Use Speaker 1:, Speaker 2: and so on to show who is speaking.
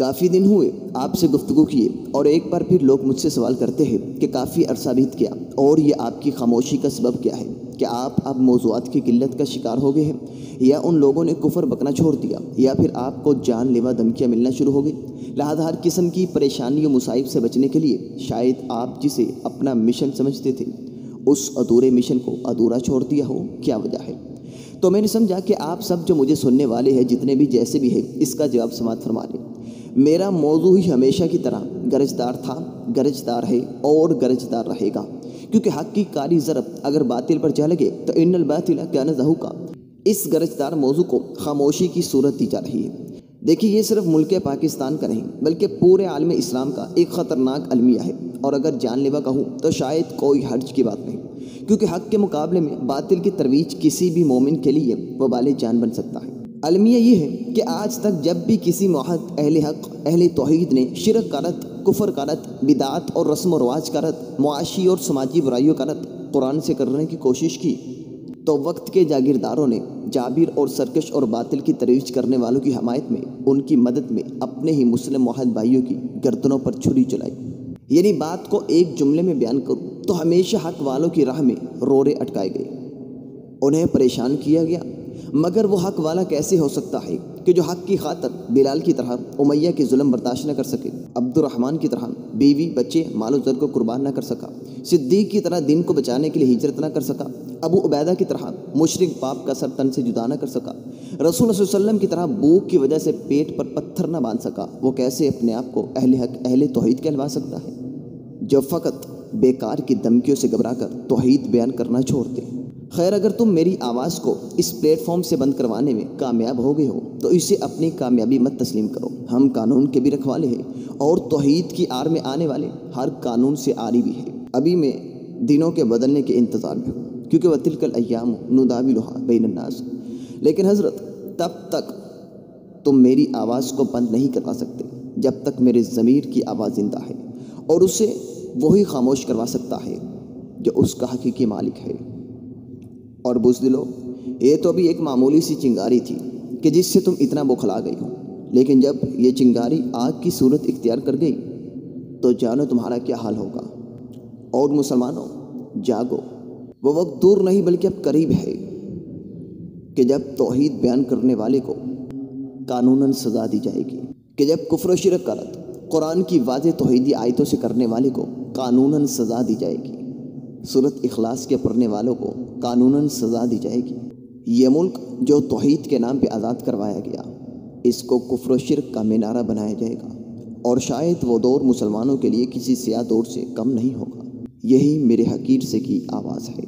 Speaker 1: کافی دن ہوئے آپ سے گفتگو کیے اور ایک بار پھر لوگ مجھ سے سوال کرتے ہیں کہ کافی عرصہ بیت گیا اور یہ آپ کی خاموشی کا سبب کیا ہے؟ کہ آپ اب موضوعات کی قلت کا شکار ہو گئے ہیں، یا ان لوگوں نے کفر بکنا چھوڑ دیا، یا پھر آپ کو جان لیوا دھمکیاں ملنا شروع ہو گئی؟ لہذا ہر قسم کی پریشانی و مصائب سے بچنے کے لیے شاید آپ جسے اپنا مشن سمجھتے تھے اس ادھورے مشن کو ادھورا چھوڑ دیا ہو۔ کیا وجہ ہے؟ تو میں نے سمجھا کہ آپ سب جو مجھے سننے والے ہیں، جتنے بھی جیسے بھی ہیں، اس کا جواب سماعت فرما لیں۔ میرا موضوع ہی ہمیشہ کی طرح گرجدار تھا، گرجدار ہے اور گرجدار رہے گا، کیونکہ حق کی کاری ضرب اگر باطل پر جا لگے تو ان الباطل کان زہوقا۔ اس گرجدار موضوع کو خاموشی کی صورت دی جا رہی ہے۔ دیکھیے، یہ صرف ملک پاکستان کا نہیں بلکہ پورے عالم اسلام کا ایک خطرناک المیہ ہے، اور اگر جان لیوا کہوں تو شاید کوئی حرج کی بات نہیں، کیونکہ حق کے مقابلے میں باطل کی ترویج کسی بھی مومن کے لیے وبال جان بن سکتا ہے۔ المیہ یہ ہے کہ آج تک جب بھی کسی موحد اہل حق اہل توحید نے شرک کرت، کفر کرت، بدعات اور رسم و رواج کرت، معاشی اور سماجی برائیوں کرت قرآن سے کرنے کی کوشش کی، تو وقت کے جاگیرداروں نے جابر اور سرکش اور باطل کی ترویج کرنے والوں کی حمایت میں، ان کی مدد میں اپنے ہی مسلم موحد بھائیوں کی گردنوں پر چھری چلائی۔ یعنی بات کو ایک جملے میں بیان کروں تو ہمیشہ حق والوں کی راہ میں رورے اٹکائے گئے، انہیں پریشان کیا گیا۔ مگر وہ حق والا کیسے ہو سکتا ہے کہ جو حق کی خاطر بلال کی طرح امیہ کے ظلم برداشت نہ کر سکے، عبد الرحمن کی طرح بیوی بچے مال و زر کو قربان نہ کر سکا، صدیق کی طرح دین کو بچانے کے لیے ہجرت نہ کر سکا، ابو عبیدہ کی طرح مشرک باپ کا سر تن سے جدا نہ کر سکا، رسول اللہ صلی اللہ علیہ وسلم کی طرح بھوک کی وجہ سے پیٹ پر پتھر نہ باندھ سکا، وہ کیسے اپنے آپ کو اہل حق اہل توحید کہلوا سکتا ہے؟ جو فقط بیکار کی دھمکیوں سے گھبرا کر توحید بیان کرنا چھوڑ دے۔ خیر، اگر تم میری آواز کو اس پلیٹ فارم سے بند کروانے میں کامیاب ہو گئے ہو تو اسے اپنی کامیابی مت تسلیم کرو۔ ہم قانون کے بھی رکھوالے ہیں اور توحید کی آڑ میں آنے والے ہر قانون سے عاری بھی ہے۔ ابھی میں دنوں کے بدلنے کے انتظار میں ہوں، کیونکہ وَتِلْكَ الْأَيَّامُ نُدَاوِلُهَا بَيْنَ النَّاسِ۔ لیکن حضرت، تب تک تم میری آواز کو بند نہیں کروا سکتے جب تک میرے ضمیر کی آواز زندہ ہے، اور اسے وہی خاموش کروا سکتا ہے جو اس کا حقیقی مالک ہے۔ اور بزدلو، یہ تو ابھی ایک معمولی سی چنگاری تھی کہ جس سے تم اتنا بوکھلا گئی ہو، لیکن جب یہ چنگاری آگ کی صورت اختیار کر گئی تو جانو تمہارا کیا حال ہوگا۔ اور مسلمانوں، جاگو، وہ وقت دور نہیں بلکہ اب قریب ہے کہ جب توحید بیان کرنے والے کو قانوناً سزا دی جائے گی، کہ جب کفر و شرک کرت قرآن کی واضح توحیدی آیتوں سے کرنے والے کو قانوناً سزا دی جائے گی، سورۃ اخلاص کے پڑھنے والوں کو قانوناً سزا دی جائے گی۔ یہ ملک جو توحید کے نام پہ آزاد کروایا گیا، اس کو کفر و شرک کا مینارہ بنایا جائے گا، اور شاید وہ دور مسلمانوں کے لیے کسی سیاہ دور سے کم نہیں ہوگا۔ یہی میرے حقیر سے کی آواز ہے۔